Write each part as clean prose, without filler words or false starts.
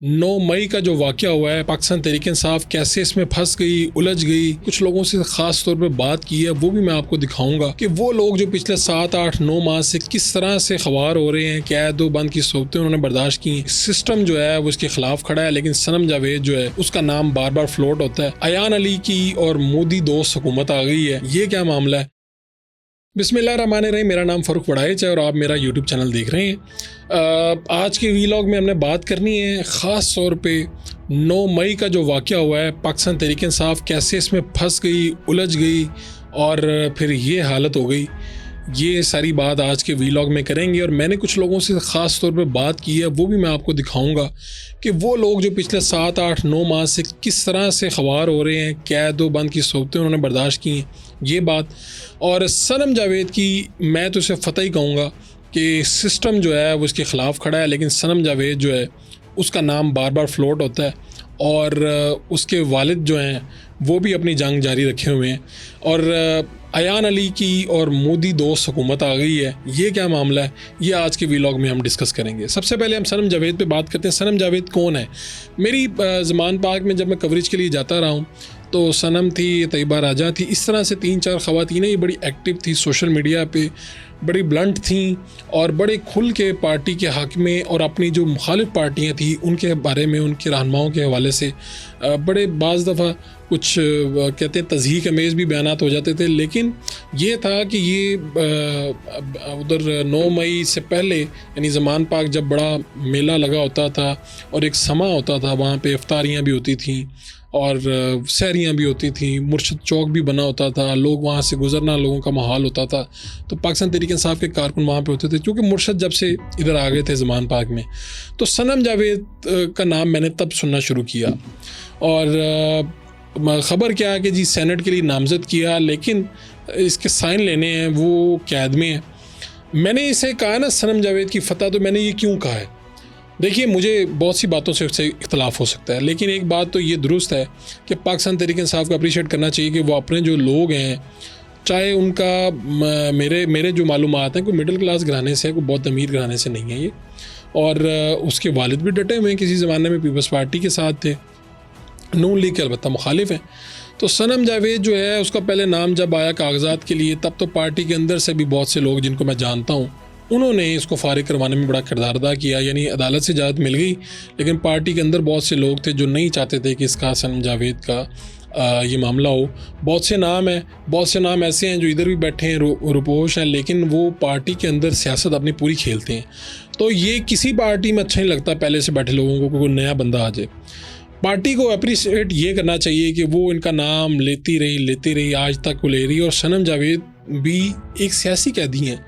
9 मई का जो वाक़या हुआ है, पाकिस्तान तहरीक-ए-इंसाफ कैसे इसमें फंस गई, उलझ गई, कुछ लोगों से ख़ास तौर पे बात की है, वो भी मैं आपको दिखाऊंगा कि वो लोग जो पिछले 7, 8, 9 माह से किस तरह से ख़वार हो रहे हैं, कैद व बंद की सोबतें उन्होंने बर्दाश्त की। सिस्टम जो है वो इसके खिलाफ खड़ा है, लेकिन सनम जावेद जो है उसका नाम बार बार फ्लोट होता है। अयान अली की और मोदी दोस्त हुकूमत आ गई है, ये क्या मामला है? बिस्मिल्लाहिर्रहमानिर्रहीम। मेरा नाम फ़ारूक वड़ाइच है और आप मेरा यूट्यूब चैनल देख रहे हैं। आज के वीलॉग में हमने बात करनी है ख़ास तौर पे 9 मई का जो वाक़या हुआ है, पाकिस्तान तहरीक-ए-इंसाफ कैसे इसमें फंस गई, उलझ गई और फिर ये हालत हो गई। ये सारी बात आज के वीलॉग में करेंगे और मैंने कुछ लोगों से ख़ास तौर पे बात की है, वो भी मैं आपको दिखाऊंगा कि वो लोग जो पिछले 7, 8, 9 माह से किस तरह से ख़वार हो रहे हैं, कैद व बंद की सोबतें उन्होंने बर्दाश्त की हैं, ये बात। और सनम जावेद की मैं तो इसे फ़तह ही कहूँगा कि सिस्टम जो है वो इसके ख़िलाफ़ खड़ा है, लेकिन सनम जावेद जो है उसका नाम बार बार फ्लोट होता है और उसके वालिद जो हैं वो भी अपनी जंग जारी रखे हुए हैं। और अयान अली की और मोदी दोस्त हुकूमत आ गई है, ये क्या मामला है, ये आज के वीलॉग में हम डिस्कस करेंगे। सबसे पहले हम सनम जावेद पे बात करते हैं। सनम जावेद कौन है? मेरी ज़मान पाक में जब मैं कवरेज के लिए जाता रहा हूँ तो सनम थी, तैयबा राजा थी, इस तरह से 3-4 ख़वातीन ये बड़ी एक्टिव थी सोशल मीडिया पे, बड़ी ब्लंट थी और बड़े खुल के पार्टी के हक़ में और अपनी जो मुखालिफ पार्टियां थी उनके बारे में, उनके रहनुमाओं के हवाले से बड़े बाज़ दफ़ा कुछ कहते हैं तज़हीक अमेज़ भी बयानात हो जाते थे। लेकिन ये था कि ये उधर 9 मई से पहले यानी ज़मान पाक जब बड़ा मेला लगा होता था और एक समा होता था, वहाँ पे इफ्तारियाँ भी होती थी और सहरियाँ भी होती थी, मुर्शद चौक भी बना होता था, लोग वहाँ से गुज़रना, लोगों का माहौल होता था। तो पाकिस्तान तहरीक-ए-इंसाफ के कारकुन वहाँ पे होते थे, क्योंकि मुर्शद जब से इधर आ गए थे ज़मान पाक में। तो सनम जावेद का नाम मैंने तब सुनना शुरू किया और ख़बर क्या है कि जी सेनेट के लिए नामज़द किया, लेकिन इसके साइन लेने हैं, वो कैद में है। मैंने इसे कहा ना सनम जावेद की फ़तह, तो मैंने ये क्यों कहा है? देखिए, मुझे बहुत सी बातों से उससे इख्तलाफ हो सकता है, लेकिन एक बात तो ये दुरुस्त है कि पाकिस्तान तहरीक-ए-इंसाफ को अप्रीशिएट करना चाहिए कि वो अपने जो लोग हैं, चाहे उनका मेरे जो मालूमात हैं, कोई मिडिल क्लास घराने से है, कोई बहुत अमीर घराने से नहीं है ये। और उसके वालिद भी डटे हुए हैं, किसी ज़माने में पीपल्स पार्टी के साथ थे, नून लीग के अलबत्ता मुखालिफ हैं। तो सनम जावेद जो है उसका पहले नाम जब आया कागज़ात के लिए, तब तो पार्टी के अंदर से भी बहुत से लोग जिनको मैं जानता हूँ उन्होंने इसको फ़ारिग करवाने में बड़ा किरदार अदा किया, यानी अदालत से इजाज़त मिल गई, लेकिन पार्टी के अंदर बहुत से लोग थे जो नहीं चाहते थे कि इसका सनम जावेद का ये मामला हो। बहुत से नाम हैं, बहुत से नाम ऐसे हैं जो इधर भी बैठे हैं, रुपोश हैं, लेकिन वो पार्टी के अंदर सियासत अपनी पूरी खेलते हैं। तो ये किसी पार्टी में अच्छा नहीं लगता पहले से बैठे लोगों को, कोई नया बंदा आ जाए। पार्टी को अप्रिशिएट ये करना चाहिए कि वो इनका नाम लेती रही, आज तक वो ले रही। और सनम जावेद भी एक सियासी कैदी हैं।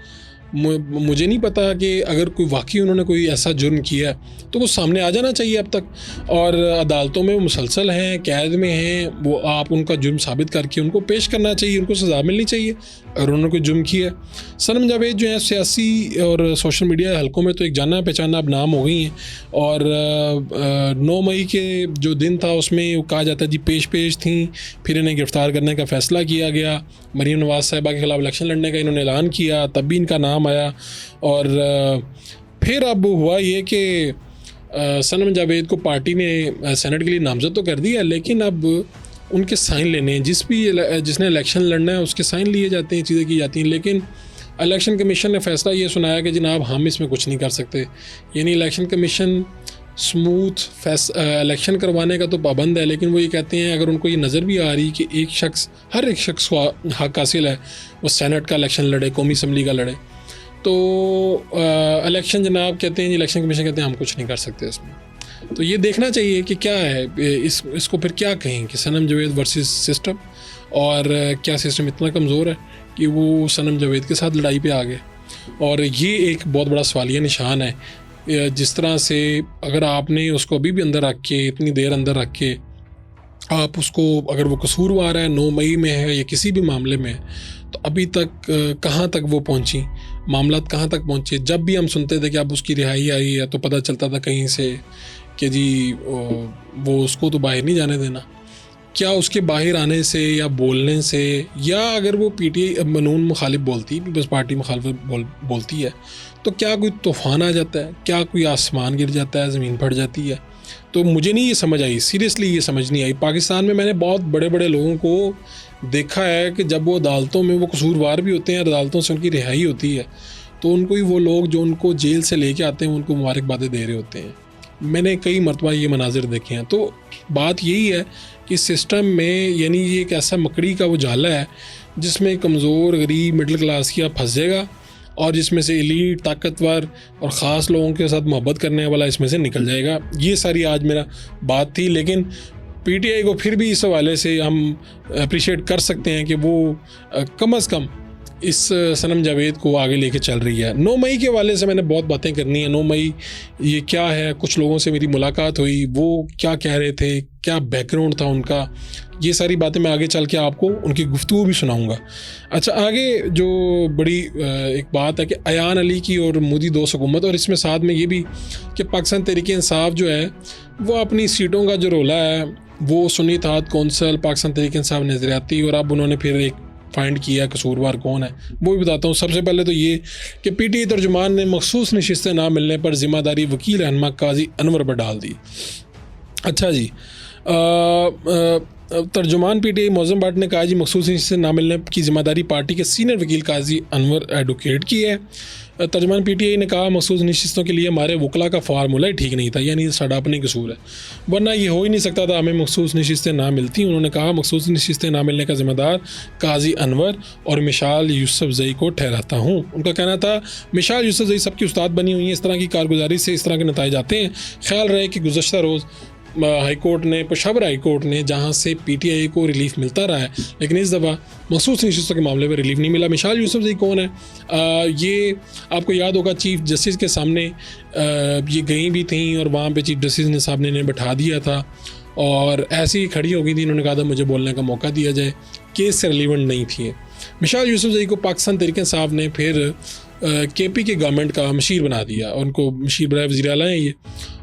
मुझे नहीं पता कि अगर कोई वाकई उन्होंने कोई ऐसा जुर्म किया है तो वो सामने आ जाना चाहिए अब तक, और अदालतों में वो मुसलसल हैं, कैद में हैं, वो आप उनका जुर्म साबित करके उनको पेश करना चाहिए, उनको सज़ा मिलनी चाहिए अगर उन्होंने कोई जुर्म किया है। सनम जावेद जो है सियासी और सोशल मीडिया हलकों में तो एक जाना पहचाना अब नाम हो गई हैं। और 9 मई के जो दिन था उसमें कहा जाता है जी पेश थी, फिर इन्हें गिरफ़्तार करने का फ़ैसला किया गया, मरीम नवाज़ साहिबा के ख़िलाफ़ इलेक्शन लड़ने का इन्होंने ऐलान किया, तब भी इनका नाम आया। और फिर अब हुआ ये कि सनम जावेद को पार्टी ने सेनेट के लिए नामज़द तो कर दिया, लेकिन अब उनके साइन लेने हैं, जिसने इलेक्शन लड़ना है उसके साइन लिए जाते हैं, चीज़ें की जाती हैं। लेकिन इलेक्शन कमीशन ने फ़ैसला ये सुनाया कि जनाब हम इसमें कुछ नहीं कर सकते, यानी इलेक्शन कमीशन स्मूथ इलेक्शन करवाने का तो पाबंद है, लेकिन वो ये कहते हैं अगर उनको ये नज़र भी आ रही कि हर एक शख्स को हक़ हासिल है वो सेनेट का इलेक्शन लड़े, कौमी असम्बली का लड़े, तो इलेक्शन जनाब कहते हैं, इलेक्शन कमीशन कहते हैं हम कुछ नहीं कर सकते इसमें। तो ये देखना चाहिए कि क्या है, इसको फिर क्या कहें कि सनम जावेद वर्सेस सिस्टम, और क्या सिस्टम इतना कमज़ोर है कि वो सनम जावेद के साथ लड़ाई पे आ गए। और ये एक बहुत बड़ा सवालिया निशान है। जिस तरह से अगर आपने उसको अभी भी अंदर रख के, इतनी देर अंदर रख के आप उसको, अगर वो कसूरवार है, 9 मई में है या किसी भी मामले में, तो अभी तक कहाँ तक वो पहुँची, मामलात कहाँ तक पहुँचे। जब भी हम सुनते थे कि अब उसकी रिहाई आई है तो पता चलता था कहीं से कि जी वो उसको तो बाहर नहीं जाने देना। क्या उसके बाहर आने से या बोलने से, या अगर वो पीटीआई मनून मुखालिफ बोलती, पीपल्स पार्टी मुखालिफ बोलती है, तो क्या कोई तूफ़ान आ जाता है, क्या कोई आसमान गिर जाता है, ज़मीन फट जाती है? तो मुझे नहीं ये समझ आई, सीरियसली ये समझ नहीं आई। पाकिस्तान में मैंने बहुत बड़े बड़े लोगों को देखा है कि जब वो अदालतों में वो कसूरवार भी होते हैं, अदालतों से उनकी रिहाई होती है, तो उनको ही वो लोग जो उनको जेल से लेके आते हैं उनको मुबारकबादें दे रहे होते हैं। मैंने कई मरतबा ये मनाजिर देखे हैं। तो बात यही है कि सिस्टम में यानी ये एक ऐसा मकड़ी का वो जाला है जिसमें कमज़ोर, गरीब, मिडिल क्लास की आप फंस जाएगा, और जिसमें से एलीट, ताकतवर और ख़ास लोगों के साथ मोहब्बत करने वाला इसमें से निकल जाएगा। ये सारी आज मेरा बात थी। लेकिन पीटीआई को फिर भी इस हवाले से हम अप्रिशिएट कर सकते हैं कि वो कम अज़ कम इस सनम जावेद को आगे लेके चल रही है। 9 मई के हवाले से मैंने बहुत बातें करनी है। 9 मई ये क्या है, कुछ लोगों से मेरी मुलाकात हुई, वो क्या कह रहे थे, क्या बैकग्राउंड था उनका, ये सारी बातें मैं आगे चल के आपको उनकी गुफ्तगू भी सुनाऊंगा। अच्छा, आगे जो बड़ी एक बात है कि अयान अली की और मोदी दोस्त हुकूमत, और इसमें साथ में ये भी कि पाकिस्तान तहरीक इंसाफ जो है वो अपनी सीटों का जो रोला है वो सुन्नी इत्तेहाद कौंसिल, पाकिस्तान तहरीक इंसाफ नज़रियाती, और अब उन्होंने फिर एक फाइंड किया कसूरवार कौन है वो भी बताता हूँ। सबसे पहले तो ये कि पीटीआई तर्जुमान ने मखसूस नशिस्तें ना मिलने पर ज़िम्मेदारी वकील रहनुमा काजी अनवर पर डाल दी। अच्छा जी, तर्जुमान पीटीआई मौज़म भट्ट ने कहा जी मखसूस नशिस्तें ना मिलने की ज़िम्मेदारी पार्टी के सीनियर वकील काजी अनवर एडवोकेट की है। तर्जुमान पीटीआई ने कहा मखसूस नशिस्तों के लिए हमारे वकला का फार्मूला ही ठीक नहीं था, यानी साडा अपनी कसूर है, वरना ये हो ही नहीं सकता था हमें मखसूस नशिस्तें ना मिलती। उन्होंने कहा मखसूस नशिस्तें ना मिलने का ज़िम्मेदार काजी अनवर और मिशाल यूसुफजई को ठहराता हूँ। उनका कहना था मिशाल यूसुफजई सबकी उस्ताद बनी हुई हैं, इस तरह की कारगुजारी से इस तरह के नताइज आते हैं। ख्याल रहे कि गुज़श्ता रोज़ हाईकोर्ट ने, पेशावर हाईकोर्ट ने, जहाँ से पीटीआई को रिलीफ मिलता रहा है, लेकिन इस दफ़ा मखसूस नशिस्तों के मामले में रिलीफ नहीं मिला। मिशाल यूसुफजई कौन है? ये आपको याद होगा चीफ जस्टिस के सामने ये गई भी थी और वहाँ पे चीफ जस्टिस ने साहब ने इन्हें बैठा दिया था और ऐसे ही खड़ी हो गई थी। इन्होंने कहा था मुझे बोलने का मौका दिया जाए, केस से रिलेवेंट नहीं थी। मिशाल यूसुफजई को पाकिस्तान तहरीक इंसाफ ने फिर केपी के गवर्नमेंट का मशीर बना दिया, उनको मशीर बनाए वज़ीर आला हैं ये।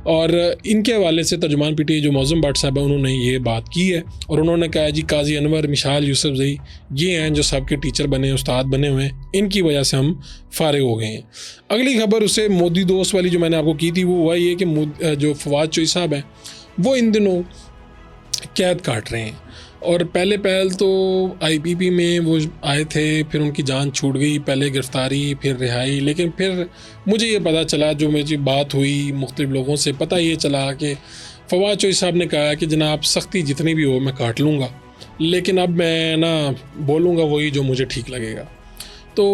और इनके हवाले से तर्जुमान पीटीआई जो मौज़म भट्ट साहब है उन्होंने ये बात की है और उन्होंने कहा जी काजी अनवर, मिशाल यूसुफजई ये हैं जो सबके टीचर बने, उस्ताद बने हुए हैं, इनकी वजह से हम फारिग हो गए हैं। अगली खबर उससे मोदी दोस्त वाली जो मैंने आपको की थी वो हुआ ये कि जो फवाद चौधरी साहब हैं वो इन दिनों कैद काट रहे हैं। और पहल तो आईपीपी में वो आए थे, फिर उनकी जान छूट गई, पहले गिरफ्तारी फिर रिहाई। लेकिन फिर मुझे ये पता चला, जो मुझे बात हुई मुख्तलिफ लोगों से, पता ये चला कि फवाद चौधरी साहब ने कहा कि जनाब सख्ती जितनी भी हो मैं काट लूँगा, लेकिन अब मैं ना बोलूँगा वही जो मुझे ठीक लगेगा। तो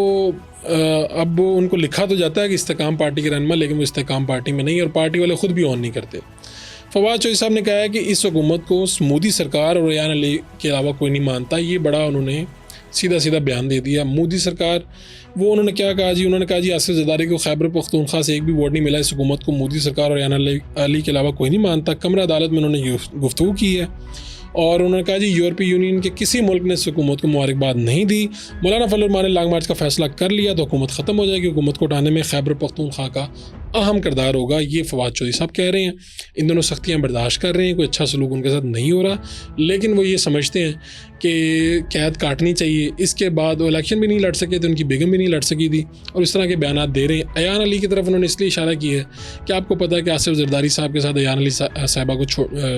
अब उनको लिखा तो जाता है कि इस्तेकाम पार्टी के रहनुमा, लेकिन वो इस्तेकाम पार्टी में नहीं और पार्टी वाले ख़ुद भी ऑन नहीं करते। फवाद चौधरी साहब ने कहा है कि इस हुकूमत को मोदी सरकार और अयान अली के अलावा कोई नहीं मानता। ये बड़ा उन्होंने सीधा बयान दे दिया। मोदी सरकार, वो उन्होंने क्या कहा जी, उन्होंने कहा जी आसिफ ज़रदारी को खैबर पख्तूनख्वा से एक भी वोट नहीं मिला, इस हुकूमत को मोदी सरकार और अयान अली के अलावा कोई नहीं मानता। कमरा अदालत में उन्होंने गुफ्तगू की है और उन्होंने कहा जी यूरोपीय यूनियन के किसी मुल्क ने इस हुकूमत को मुबारकबाद नहीं दी। मौलाना फजल रहमान ने लॉन्ग मार्च का फैसला कर लिया तो हुकूमत ख़त्म हो जाएगी। हुकूमत को उठाने में खैबर पख्तूनख्वा का अहम किरदार होगा, ये फवाद चौधरी साहब कह रहे हैं। इन दोनों सख्तियाँ बर्दाश्त कर रहे हैं, कोई अच्छा सलूक उनके साथ नहीं हो रहा, लेकिन वो ये समझते हैं कि कैद काटनी चाहिए। इसके बाद वो इलेक्शन भी नहीं लड़ सके थे, उनकी बेगम भी नहीं लड़ सकी थी और इस तरह के बयान दे रहे हैं। अयान अली की तरफ उन्होंने इसलिए इशारा किया है कि आपको पता है कि आसिफ ज़रदारी साहब के साथ अयान अली साहिबा को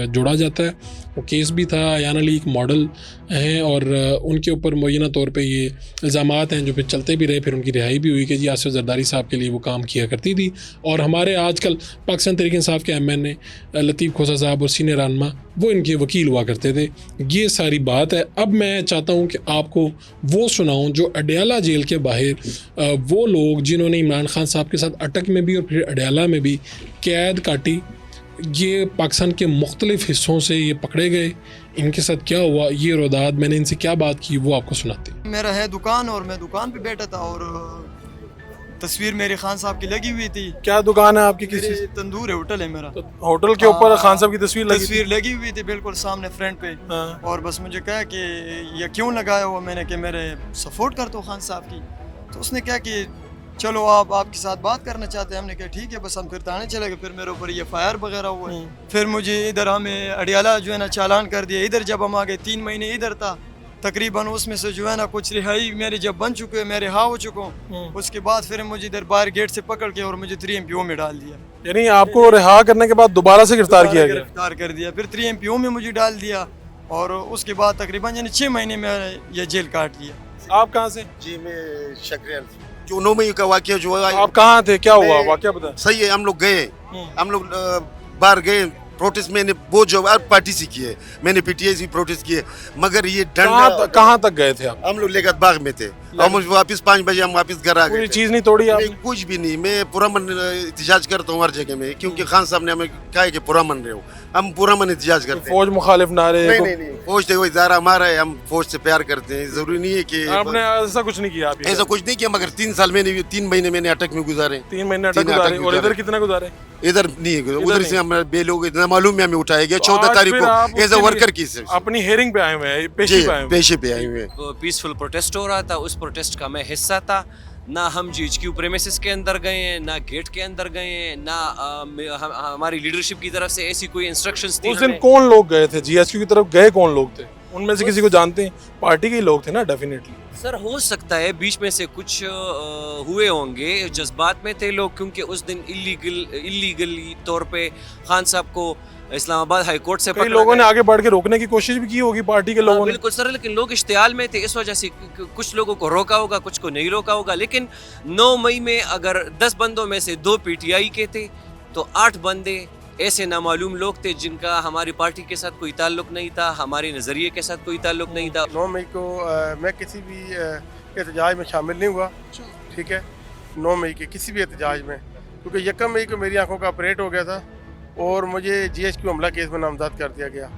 जोड़ा जाता है। वो केस भी था, अयान अली एक मॉडल हैं और उनके ऊपर मुय्यना तौर पे ये इल्ज़ामात हैं जो फिर चलते भी रहे। फिर उनकी रिहाई भी हुई कि जी आसिफ ज़रदारी साहब के लिए वो काम किया करती थी। और हमारे आजकल पाकिस्तान तहरीक इंसाफ के MN लतीफ़ खोसा साहब और सीनियर रहनुमा वो इनके वकील हुआ करते थे। ये सारी बात है। अब मैं चाहता हूँ कि आपको वो सुनाऊँ जो अडयाला जेल के बाहर वो लोग जिन्होंने इमरान खान साहब के साथ अटक में भी और फिर अडयाला में भी कैद काटी, ये पाकिस्तान के मुख्तलिफ हिस्सों से ये पकड़े गए, इनके साथ क्या हुआ, ये रोदात मैंने इनसे क्या बात की वो आपको सुनाते हैं। मेरा है दुकान और मैं दुकान पे बैठा था और तस्वीर मेरे खान साहब की लगी हुई थी। क्या दुकान है आपकी? किसी तंदूर है, होटल है मेरा। तो होटल के ऊपर खान साहब की तस्वीर लगी हुई थी बिल्कुल सामने फ्रंट पे। और बस मुझे कहा कि ये क्यों लगाया हुआ, मैंने कि मेरे सपोर्ट करता हूँ खान साहब की। तो उसने कहा कि चलो आप आपके साथ बात करना चाहते हैं। हमने कहा ठीक है, बस हम फिर थाने चले गए। फिर मेरे ऊपर ये फायर वगैरह हुआ है। फिर मुझे इधर हमें अडयाला जो है ना चालान कर दिया। इधर जब हम आ गए 3 महीने इधर था तकरीबन उसमें से जो है ना कुछ रिहाई मेरी जब बन चुके मैं रिहा हो चुका हूँ, उसके बाद फिर मुझे इधर बाहर गेट से पकड़ के और मुझे 3MPO में डाल दिया। यानी आपको रिहा करने के बाद दोबारा से गिरफ्तार किया गया? गिरफ्तार कर दिया, फिर 3MPO में मुझे डाल दिया और उसके बाद तकरीबन यानी 6 महीने में ये जेल काट लिया। आप कहाँ से? जी मैं शक्रियल जो 9 मई का वाकया जो है। आप कहाँ थे, क्या हुआ वाकया बता? सही है, हम लोग गए, हम लोग बाहर गए प्रोटेस्ट। मैंने वो जो पार्टी से किए, मैंने PTI से प्रोटेस्ट किए, मगर ये कहाँ तक गए थे आप? हम लोग लेकर बाग में थे और मुझे वापस 5 बजे हम वापस घर आ गए। कोई चीज नहीं तोड़ी आपने? कुछ भी नहीं, मैं पुरअमन एहतजाज करता हूँ हर जगह में, क्योंकि खान साहब ने हमें कहा है कि पुरअमन रहे हो, हम पुरअमन एहतजाज करते हैं। फौज मुखालिफ नारे? नहीं, फौज तो इदारा हमारा है, हम फौज से प्यार करते हैं, जरूरी नहीं है कि आपने ऐसा कुछ नहीं किया? ऐसा कुछ नहीं किया, मगर 3 महीने मैंने अटक में गुजारे। 3 महीने अटक गुजारे। और इधर कितना गुजारे? इधर नहीं, उधर से हम बेलोग इतना मालूम है, हमें उठाया गया 14 तारीख को एज अ वर्कर की से अपनी हेयरिंग पे आए हुए हैं, पेशी पे आए हुए हैं। पीसफुल प्रोटेस्ट हो रहा था, उस प्रोटेस्ट का मैं हिस्सा था। ना हम GHQ प्रेमिसेस के अंदर गए हैं, ना गेट के अंदर गए हैं, ना हमारी लीडरशिप की तरफ से ऐसी कोई इंस्ट्रक्शंस थी। उस दिन कौन लोग गए थे GHQ की तरफ? गए कौन लोग थे? उनमें से किसी को जानते हैं? पार्टी के ही लोग थे ना डेफिनेटली। सर हो सकता है बीच में से कुछ हुए होंगे, जज्बात में थे लोग, क्योंकि उस दिन इलीगली तौर पे खान साहब को इस्लामाबाद हाई कोर्ट से कई लोगों ने आगे बढ़ के रोकने की कोशिश भी की होगी पार्टी के लोगों ने। बिल्कुल सर, लेकिन लोग इश्तियाल में थे, इस वजह से कुछ लोगों को रोका होगा, कुछ को नहीं रोका होगा। लेकिन 9 मई में अगर 10 बंदों में से 2 PTI के थे तो 8 बंदे ऐसे नामालूम लोग थे जिनका हमारी पार्टी के साथ कोई ताल्लुक नहीं था, हमारे नज़रिए के साथ कोई ताल्लुक नहीं था। 9 मई को मैं किसी भी एहतजाज में शामिल नहीं हुआ, ठीक है। 9 मई के किसी भी एहतजाज में, क्योंकि 1 मई को मेरी आंखों का ऑपरेट हो गया था और मुझे GHQ हमला केस में नामजद कर दिया गया।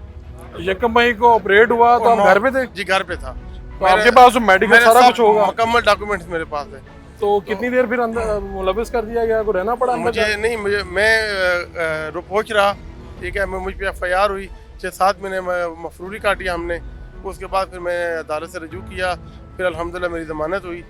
1 मई को ऑपरेट हुआ तो आप घर पे थे? जी घर पे था। तो आपके पास तो मेडिकल सारा कुछ होगा? मुकम्मल डॉक्यूमेंट्स मेरे पास है। तो कितनी देर फिर अंदर मुलविस कर दिया गया? को रहना पड़ा? मैं रुपोच रहा, ठीक है। मुझ पर FIR हुई, 6-7 महीने मफरूरी काटी हमने। उसके बाद फिर मैं अदालत से रजू किया, फिर अल्हम्दुलिल्लाह मेरी जमानत हुई।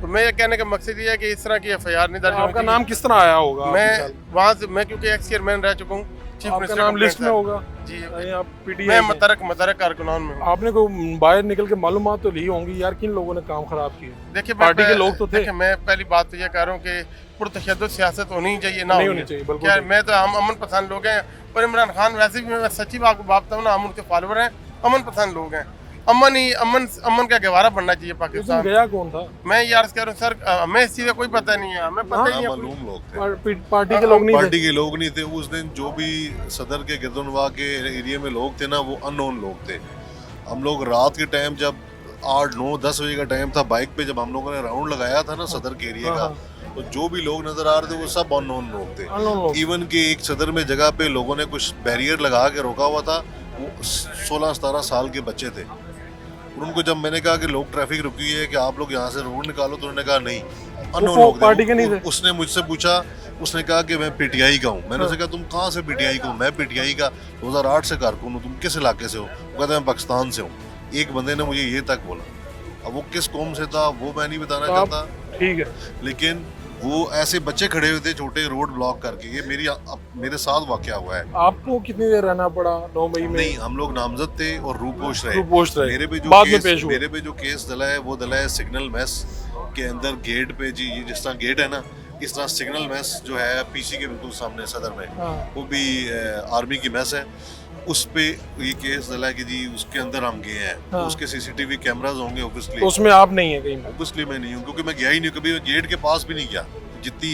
तो मैं ये कहने का मकसद ये है कि इस तरह की FIR नहीं दर्ज। आपका नाम किस तरह आया होगा? मैं वहाँ से, मैं क्योंकि एक्स चेयरमैन रह चुका हूँ, चीफ मिनिस्टर नाम लिस्ट में होगा जी। आप PTI मैं मतरक कारकुनान में हूँ। आपने को बाहर निकल के मालूमात तो ली होंगी यार, किन लोगों ने काम खराब किया? देखिए पार्टी के लोग तो थे। देखिए मैं पहली बात तो ये कह रहा हूँ कि पुरतशद्दुद सियासत होनी चाहिए, ना होनी चाहिए। क्या मैं तो हम अमन पसंद लोग हैं, और इमरान खान वैसे भी मैं सच्ची बात बताता हूँ ना, हम उनके फॉलोअर हैं, अमन पसंद लोग हैं। अमन का गवारा बनना चाहिए पाकिस्तान। गया कौन था? मैं यार कह रहा हूँ सर, हमें इस चीज़ का कोई पता नहीं है, हमें पता नहीं है। मालूम लोग थे, पार्टी के लोग नहीं थे? पार्टी के लोग नहीं थे। उस दिन जो भी सदर के गिरदनवा के एरिया में लोग थे ना, वो अननोन लोग थे। हम लोग रात के टाइम जब 8-9-10 बजे का टाइम था, बाइक पे जब हम लोगों ने राउंड लगाया था ना सदर के एरिया का, तो जो भी लोग नजर आ रहे थे वो सब अननोन लोग थे। इवन कि एक सदर में जगह पे लोगों ने कुछ बैरियर लगा के रोका हुआ था, वो 16-17 साल के बच्चे थे। और उनको जब मैंने कहा कि लोग ट्रैफिक रुकी है कि आप लोग यहाँ से रोड निकालो, तो उन्होंने कहा नहीं, अननोन लोग पार्टी के नहीं थे। उसने मुझसे पूछा, उसने कहा कि मैं PTI का हूँ। मैंने उससे कहा तुम कहाँ से PTI का हूँ? मैं PTI का 2008 से कारकुन हूँ। तुम किस इलाके से हो? वो कहता मैं पाकिस्तान से हूँ। एक बंदे ने मुझे ये तक बोला। अब वो किस कौम से था वो मैं नहीं बताना चाहता, ठीक है, लेकिन वो ऐसे बच्चे खड़े हुए थे छोटे, रोड ब्लॉक करके। ये मेरे साथ वाकया हुआ है। आपको कितनी देर रहना पड़ा 9 मई में? नहीं, हम लोग नामजद थे और रूपोश रहे। मेरे पे जो केस डला है वो डला है सिग्नल मैस के अंदर, गेट पे जी। ये जिस तरह गेट है ना, इस तरह सिग्नल मैस जो है PC के बिल्कुल सामने सदर में, वो भी आर्मी की मैस है। उस पे ये केस डला है कि जी उसके अंदर हम गए हैं। तो उसके CCTV कैमरास होंगे ऑब्वियसली। तो उसमें आप नहीं है कहीं? ऑब्वियसली मैं नहीं हूँ, क्योंकि मैं गया ही नहीं, कभी गेट के पास भी नहीं गया, जितनी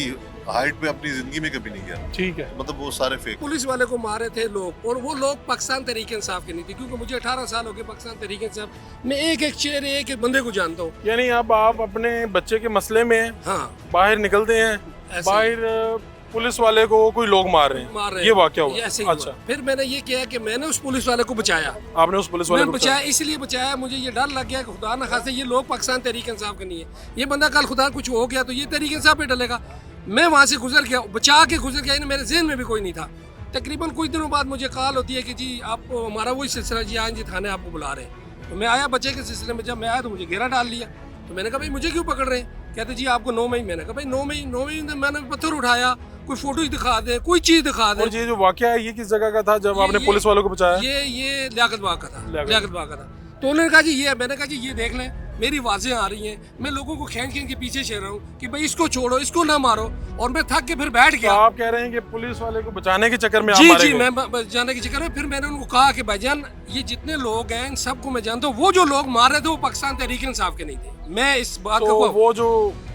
हाइट पे अपनी जिंदगी में कभी नहीं गया। ठीक है, मतलब वो सारे फेक। पुलिस वाले को मारे थे लोग, और वो लोग पाकिस्तान तहरीक इंसाफ के नहीं थे, क्योंकि मुझे 18 साल हो गए पाकिस्तान तहरीक इंसाफ। मैं एक चेहरे एक बंदे को जानता हूँ। यानी अब आप अपने बच्चे के मसले में हाँ बाहर निकलते हैं, बाहर पुलिस वाले को कोई लोग मार रहे हैं, ये वाकया हुआ? ऐसे ही अच्छा, फिर मैंने ये किया कि मैंने उस पुलिस वाले को बचाया। आपने उस पुलिस वाले को बचाया? इसलिए बचाया, मुझे ये डर लग गया कि खुदा न खास्ते ये लोग पाकिस्तान तहरीक इंसाफ के नहीं है, ये बंदा कल खुदा कुछ हो गया तो ये तहरीक इंसाफ पे डलेगा। मैं वहाँ से गुजर गया, बचा के गुजर गया, मेरे जहन में भी कोई नहीं था। तकरीबन कुछ दिनों बाद मुझे कॉल होती है कि जी आपको हमारा वही सिलसिला, जी आए जी थाने आपको बुला रहे हैं। तो मैं आया बच्चे के सिलसिले में। जब मैं आया तो मुझे घेरा डाल लिया। तो मैंने कहा भाई मुझे क्यों पकड़ रहे हैं? कहते जी आपको 9 मई। मैंने कहा भाई 9 मई मैंने पत्थर उठाया, कोई फोटो दिखा दे, कोई चीज दिखा दे। और ये जो वाकया है ये किस जगह का था जब आपने पुलिस वालों को बचाया? ये लियाकत बाग का था, लियाकत बाग का था। तो उन्होंने कहा जी ये, मैंने कहा जी ये देख लें मेरी आवाज़ें आ रही हैं, मैं लोगों को खींच खींच के पीछे चल रहा हूँ कि भाई इसको छोड़ो, इसको ना मारो, और मैं थक के फिर बैठ तो गया। आप कह रहे हैं कि पुलिस वाले को बचाने के चक्कर में आप जी मारे जी, गए? मैं जाने के चक्कर में फिर मैंने उनको कहा कि भाईजान ये जितने लोग हैं इन सबको मैं जानता हूँ, वो जो लोग मार रहे थे वो पाकिस्तान तहरीक इंसाफ के नहीं थे। मैं इस बात तो को वो जो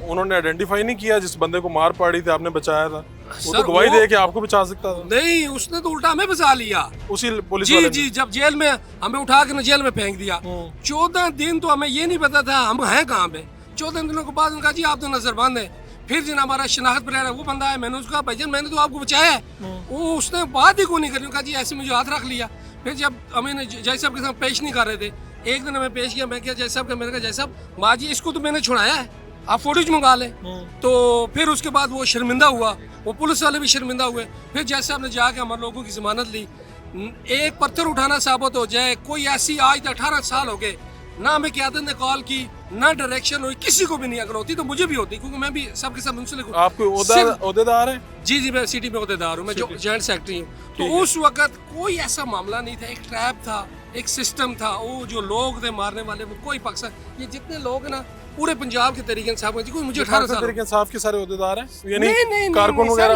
उन्होंने आइडेंटिफाई नहीं किया जिस बंदे को मार पड़ी थी, आपने बचाया था, वो तो सर, गवाही वो- दे के आपको बचा सकता था। नहीं, उसने तो उल्टा हमें बचा लिया। उसी पुलिस जी वाले जी, जब जेल में हमें उठा के ना जेल में फेंक दिया, 14 दिन तो हमें ये नहीं पता था हम हैं कहाँ पे। 14 दिनों के बाद उनका जी आप तो नजरबंद है। फिर जिन हमारा शनाख्त पर वो बंदा है, मैंने उसका भाईजान मैंने तो आपको बचाया है, वो उसने बात ही को नहीं करी, कहा जी ऐसे मुझे हाथ रख लिया। फिर जब हमें जय साहब के साथ पेश नहीं कर रहे थे, एक दिन हमें पेश किया, मैं क्या जय साहब का, मैंने कहा जय साहब माँ जी इसको तो मैंने छुड़ाया है, आप फोटोज मंगा लें। तो फिर उसके बाद वो शर्मिंदा हुआ, वो पुलिस वाले भी शर्मिंदा हुए। फिर जज साहब ने जाके हमारे लोगों की जमानत ली। एक पत्थर उठाना साबित हो जाए, कोई ऐसी आज तक 18 साल हो गए ना हमें क़यादत ने कॉल की, ना डायरेक्शन हुई, किसी को भी नहीं। अगर होती तो मुझे भी होती, क्योंकि मैं भी सबके सब मुंसलिक हूँ। आपको ओहदेदार है? जी जी, मैं सिटी में ओहदेदार हूँ, मैं जो जॉइंट सेक्रेटरी हूँ। तो उस वक्त कोई ऐसा मामला नहीं था, एक ट्रैप था, एक सिस्टम था। वो जो लोग थे मारने वाले, वो कोई पाकिस्तान, ये जितने लोग हैं ना पूरे पंजाब के तरीके इंसाफ में, कोई मुझे 18 साल तरीके इंसाफ के सारे ओहदेदार हैं, ये नहीं कारकुन सर, वगैरह?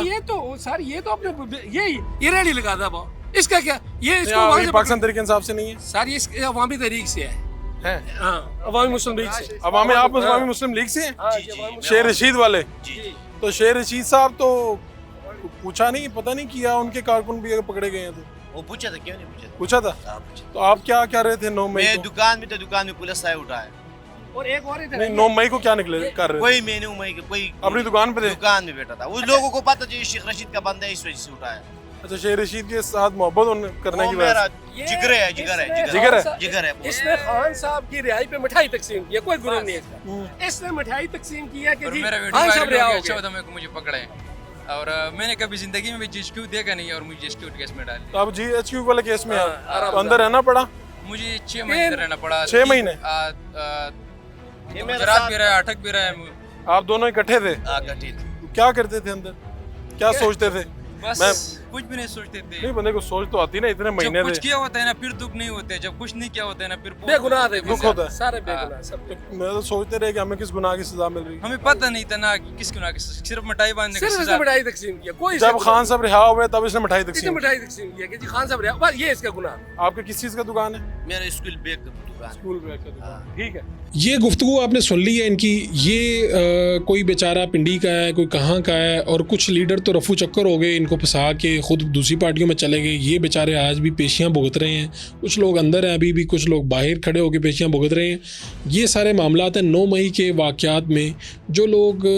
ये तो अपने ये रेडी लगा था वो, इसका क्या, ये इसको नहीं, वहाँ ये से पाकिस्तान तरीके इंसाफ से नहीं है सर, ये अवामी तहरीक से है। हाँ, अवामी मुस्लिम लीग से। अवामी, आप अवामी मुस्लिम लीग से हैं? शेर रशीद वाले? तो शेर रशीद साहब तो पूछा नहीं, पता नहीं किया उनके कारकुन भी अगर पकड़े गए हैं तो? वो पूछा था, क्यों नहीं पूछा? पूछा था। तो आप क्या कह रहे थे 9 मई मैं को? दुकान में पुलिस आए उठाए। और एक और नहीं, 9 मई को क्या निकले कर रहे थे? कोई मैं नहीं, कोई अपनी दुकान पे थे? दुकान में बैठा था। उस लोगों को पता था शेख रशीद का बंदा है, इस वजह से उठाया। अच्छा, शेर रशीद के साथ मोहब्बत करने वो की मेरा वजह से? जिगर है, जिगर है, जिगर है? जिगर है। इसने खान साहब की रिहाई पे मिठाई तकसीम की, कोई गुनाह नहीं है इसका। इसने मिठाई तकसीम किया कि जी खान साहब रिहा हो गए। मेरे को मुझे पकड़े, और मैंने कभी जिंदगी में GHQ देखा नहीं, और मुझे GHQ केस में डाल तो आप GHQ वाले केस में तो अंदर रहना पड़ा? मुझे 6 महीने रहना पड़ा। 6 महीने? गुजरात भी रहा, अटक भी रहा। आप दोनों इकट्ठे थे? क्या करते थे अंदर, क्या सोचते थे? बस कुछ भी नहीं सोचते थे। नहीं, बंदे को सोच तो आती ना, इतने महीने जब कुछ थे। किया होता है ना फिर दुख नहीं होते, जब कुछ नहीं किया होता है ना फिर बेगुनाह थे, दुख होता है। सारे बेगुनाह सब। मैं तो सोचते रहे कि हमें किस गुनाह की सजा मिल रही है। हमें पता नहीं था ना कि किस गुनाह की, सिर्फ मिठाई बांधने की सिर्फ सजा। इसने मिठाई तकसीम किया, कोई जब खान साहब रिहा हुए तब इसने मिठाई इसने तकसीम की। मिठाई तकसीम किया कि जी खान साहब रिहा, बस ये इसका गुनाह। आपके किस चीज का दुकान है? मेरा स्कूल बैग का दुकान। स्कूल बैग का दुकान, ठीक है। ये गुफ्तगू आपने सुन ली है इनकी। ये कोई बेचारा पिंडी का है, कोई कहाँ का है, और कुछ लीडर तो रफू चक्कर हो गए, इनको फंसा के खुद दूसरी पार्टियों में चले गए। ये बेचारे आज भी पेशियां भुगत रहे हैं, कुछ लोग अंदर हैं अभी भी, कुछ लोग बाहर खड़े होकर पेशियां भुगत रहे हैं। ये सारे मामलात हैं 9 मई के वाक़यात में। जो लोग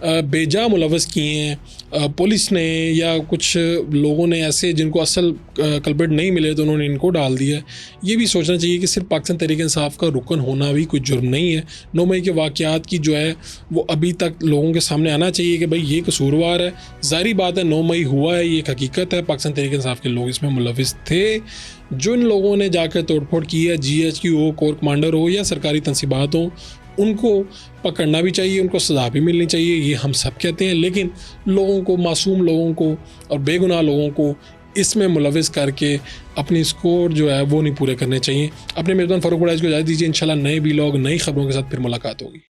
बेजा मुलवस किए हैं पुलिस ने, या कुछ लोगों ने ऐसे जिनको असल कल्प्रिट नहीं मिले तो उन्होंने इनको डाल दिया। ये भी सोचना चाहिए कि सिर्फ पाकिस्तान तहरीक इंसाफ का रुकन होना भी कोई जुर्म नहीं है। 9 मई के वाक़यात की जो है वो अभी तक लोगों के सामने आना चाहिए कि भाई ये कसूरवार है। ज़ाहिर बात है 9 मई हुआ है, ये एक हकीकत है, पाकिस्तान तहरीक इंसाफ के लोग इसमें मुलविस थे। जो इन लोगों ने जाकर तोड़फोड़ की है, GHQ हो, कोर कमांडर हो या सरकारी तनसीबात हो, उनको पकड़ना भी चाहिए, उनको सज़ा भी मिलनी चाहिए, ये हम सब कहते हैं। लेकिन लोगों को, मासूम लोगों को और बेगुनाह लोगों को इसमें मुलविस करके अपनी स्कोर जो है वो नहीं पूरे करने चाहिए। अपने मेज़बान फ़ारूक वड़ाइच को इजाज़त दीजिए। इंशाल्लाह नए व्लॉग, नई खबरों के साथ फिर मुलाकात होगी।